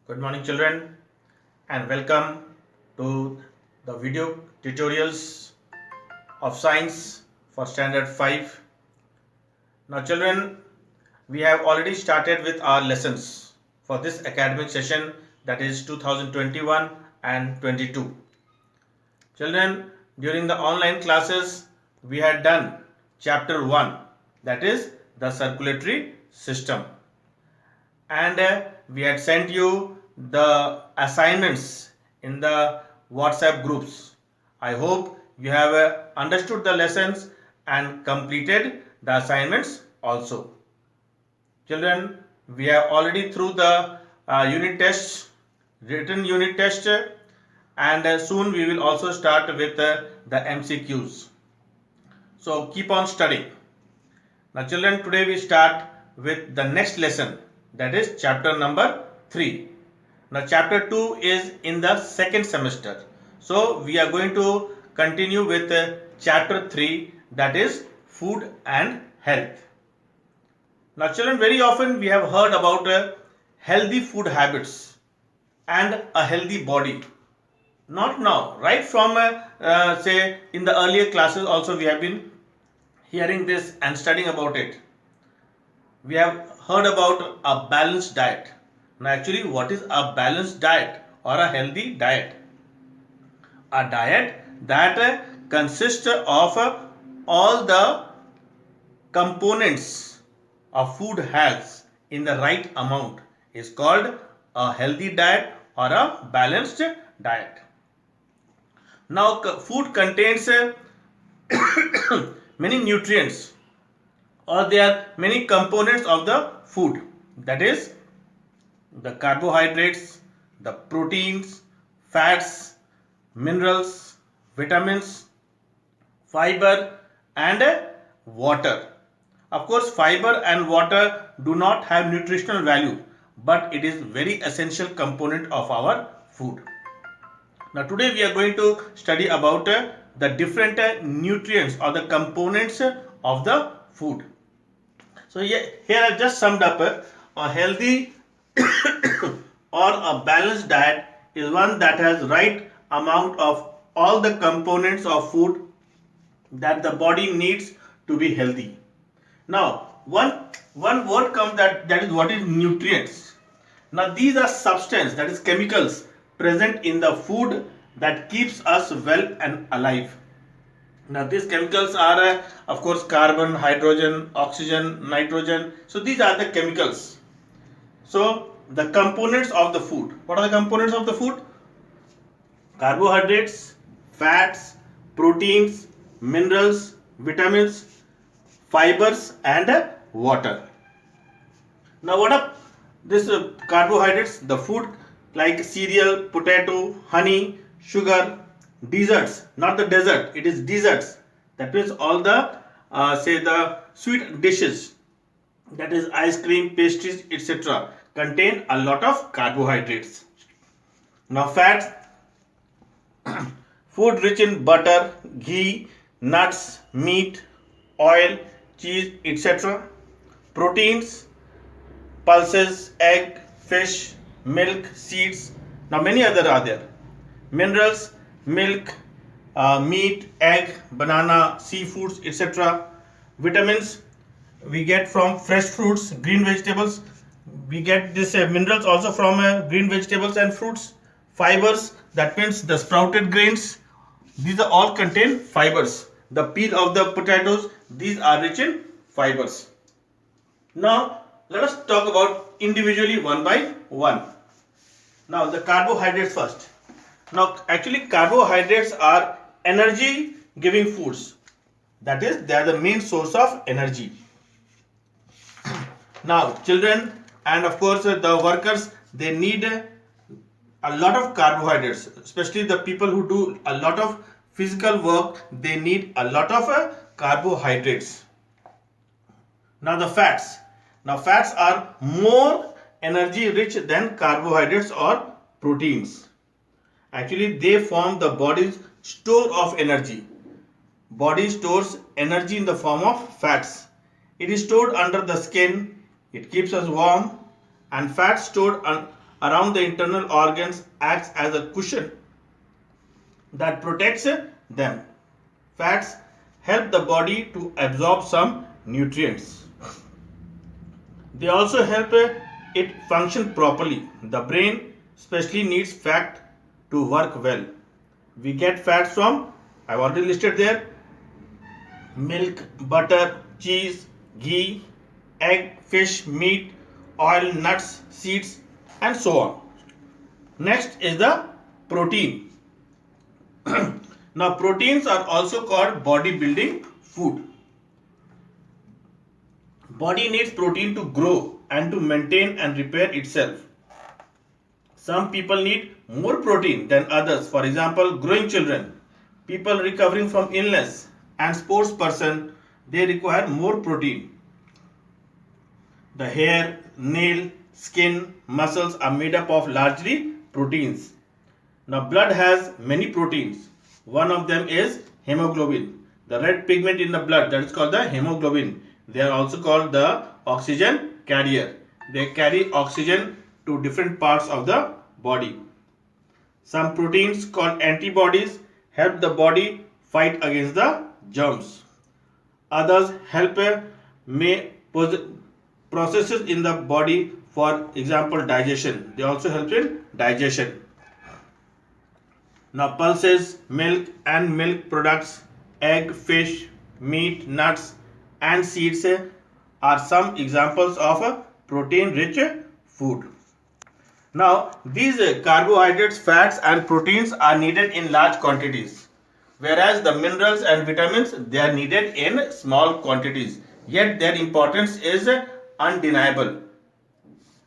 Good morning, children, and welcome to the video tutorials of science for standard 5. Now, children, we have already started with our lessons for this academic session, that is 2021 and 22. Children, during the online classes, we had done chapter 1, that is the circulatory system, and we had sent you the assignments in the WhatsApp groups. I hope you have understood the lessons and completed the assignments also. Children, we are already through the unit tests, written unit test, and soon we will also start with the MCQs. So keep on studying. Now children, today we start with the next lesson, that is chapter number 3. Now chapter 2 is in the second semester. So we are going to continue with chapter 3, that is food and health. Now children, very often we have heard about healthy food habits and a healthy body. Not now, right from say in the earlier classes also we have been hearing this and studying about it. We have heard about a balanced diet. Now actually, what is a balanced diet or a healthy diet? A diet that consists of all the components a food has in the right amount is called a healthy diet or a balanced diet. Now food contains many nutrients, or there are many components of the food, that is the carbohydrates, the proteins, fats, minerals, vitamins, fiber and water. Of course, fiber and water do not have nutritional value, but it is very essential component of our food. Now today we are going to study about the different nutrients or the components of the food. So here I have just summed up a healthy or a balanced diet is one that has right amount of all the components of food that the body needs to be healthy. Now one word comes that is what is nutrients. Now these are substance, that is chemicals present in the food that keeps us well and alive. Now these chemicals are of course carbon, hydrogen, oxygen, nitrogen. So these are the chemicals. So the components of the food. What are the components of the food? Carbohydrates, fats, proteins, minerals, vitamins, fibers and water. Now what are this carbohydrates? The food like cereal, potato, honey, sugar, desserts, not the dessert, it is desserts. That means all the say the sweet dishes, that is ice cream, pastries, etc. contain a lot of carbohydrates. Now fats, food rich in butter, ghee, nuts, meat, oil, cheese, etc. Proteins, pulses, egg, fish, milk, seeds. Now many other are there. Minerals, milk, meat, egg, banana, seafoods, etc. Vitamins we get from fresh fruits, green vegetables. We get this minerals also from green vegetables and fruits. Fibers, that means the sprouted grains. These are all contain fibers. The peel of the potatoes, these are rich in fibers. Now let us talk about individually one by one. Now the carbohydrates first. Now actually carbohydrates are energy giving foods. That is, they are the main source of energy. Now children and of course the workers, they need a lot of carbohydrates, especially the people who do a lot of physical work, they need a lot of carbohydrates. Now the fats. Now fats are more energy rich than carbohydrates or proteins. Actually they form the body's store of energy. Body stores energy in the form of fats. It is stored under the skin, it keeps us warm, and fats stored around the internal organs acts as a cushion that protects them. Fats help the body to absorb some nutrients. They also help it function properly. The brain especially needs fat to work well. We get fats from, I've already listed there, milk, butter, cheese, ghee, egg, fish, meat, oil, nuts, seeds, and so on. Next is the protein. Now, proteins are also called bodybuilding food. Body needs protein to grow and to maintain and repair itself. Some people need more protein than others. For example, growing children, people recovering from illness, and sports person, they require more protein. The hair, nail, skin, muscles are made up of largely proteins. Now, blood has many proteins. One of them is hemoglobin. The red pigment in the blood, that is called the hemoglobin. They are also called the oxygen carrier. They carry oxygen to different parts of the body. Some proteins called antibodies help the body fight against the germs. Others help processes in the body, for example digestion. They also help in digestion. Now, pulses, milk and milk products, egg, fish, meat, nuts and seeds are some examples of protein rich food. Now, these carbohydrates, fats and proteins are needed in large quantities, whereas the minerals and vitamins, they are needed in small quantities, yet their importance is undeniable.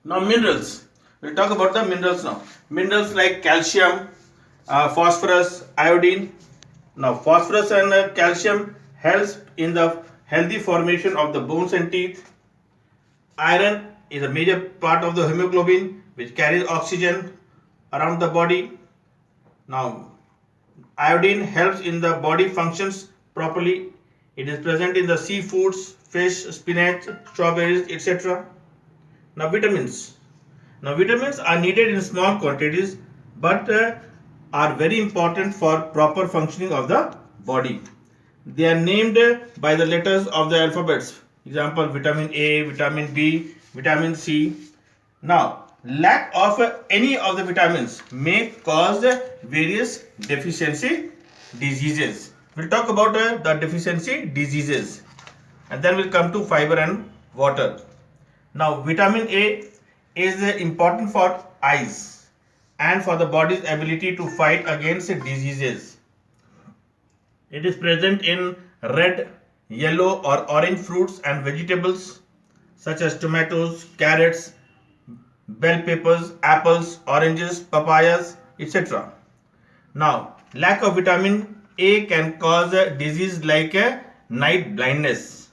Now, minerals, we'll talk about the minerals now. Minerals like calcium, phosphorus, iodine. Now, phosphorus and calcium helps in the healthy formation of the bones and teeth. Iron is a major part of the hemoglobin, which carries oxygen around the body. Now, iodine helps in the body functions properly. It is present in the seafoods, fish, spinach, strawberries, etc. Now, vitamins. Now, vitamins are needed in small quantities, but are very important for proper functioning of the body. They are named by the letters of the alphabets. Example, vitamin A, vitamin B, vitamin C. Now, lack of any of the vitamins may cause various deficiency diseases. We'll talk about the deficiency diseases, and then we'll come to fiber and water. Now, vitamin A is important for eyes and for the body's ability to fight against diseases. It is present in red, yellow or orange fruits and vegetables such as tomatoes, carrots, bell peppers, apples, oranges, papayas, etc. Now, lack of vitamin A can cause a disease like a night blindness.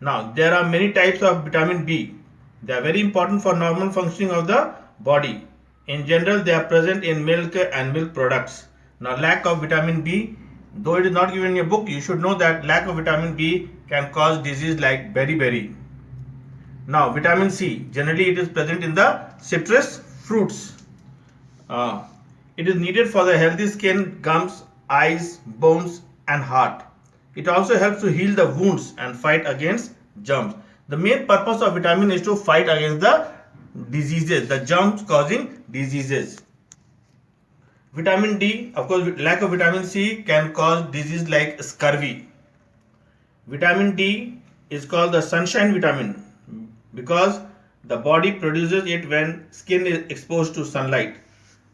Now, there are many types of vitamin B. They are very important for normal functioning of the body. In general, they are present in milk and milk products. Now, lack of vitamin B, though it is not given in your book, you should know that lack of vitamin B can cause disease like beriberi. Now, vitamin C, generally it is present in the citrus fruits. It is needed for the healthy skin, gums, eyes, bones and heart. It also helps to heal the wounds and fight against germs. The main purpose of vitamin is to fight against the diseases, the germs causing diseases. Vitamin D, of course, lack of vitamin C can cause disease like scurvy. Vitamin D is called the sunshine vitamin because the body produces it when skin is exposed to sunlight.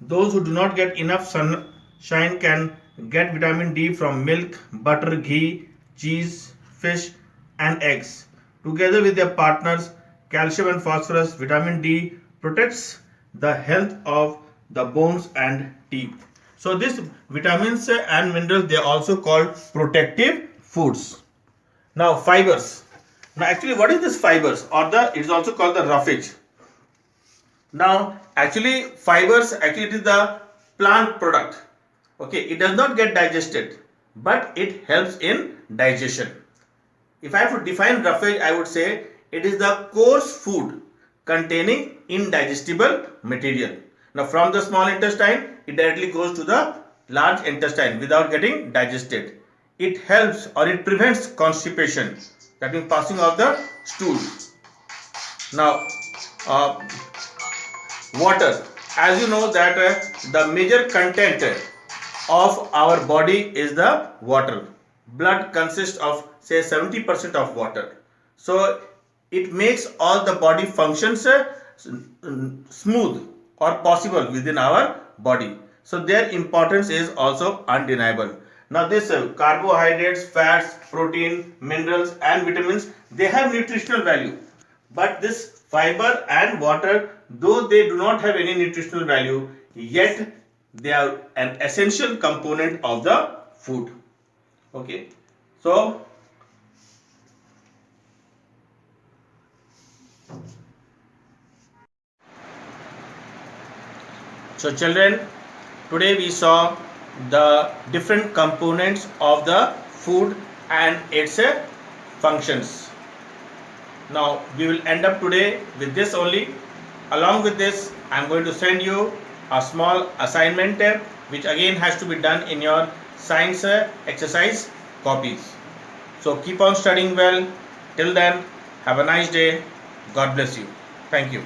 Those who do not get enough sunshine can get vitamin D from milk, butter, ghee, cheese, fish and eggs. Together with their partners, calcium and phosphorus, vitamin D protects the health of the bones and teeth. So these vitamins and minerals, they are also called protective foods. Now, fibers. Now, actually, what is this fibers, or it is also called the roughage? Now, actually, fibers, it is the plant product. Okay, it does not get digested, but it helps in digestion. If I have to define roughage, I would say it is the coarse food containing indigestible material. Now from the small intestine, it directly goes to the large intestine without getting digested. It helps or it prevents constipation, that means passing of the stool. Now, uh, water. As you know that the major content of our body is the water. Blood consists of say 70% of water. So it makes all the body functions smooth or possible within our body. So their importance is also undeniable. Now this carbohydrates, fats, protein, minerals and vitamins, they have nutritional value. But this fiber and water, though they do not have any nutritional value, yet they are an essential component of the food. Okay. So children, today we saw the different components of the food and its functions. Now we will end up today with this only. Along with this, I am going to send you a small assignment which again has to be done in your science exercise copies. So keep on studying well. Till then, have a nice day. God bless you. Thank you.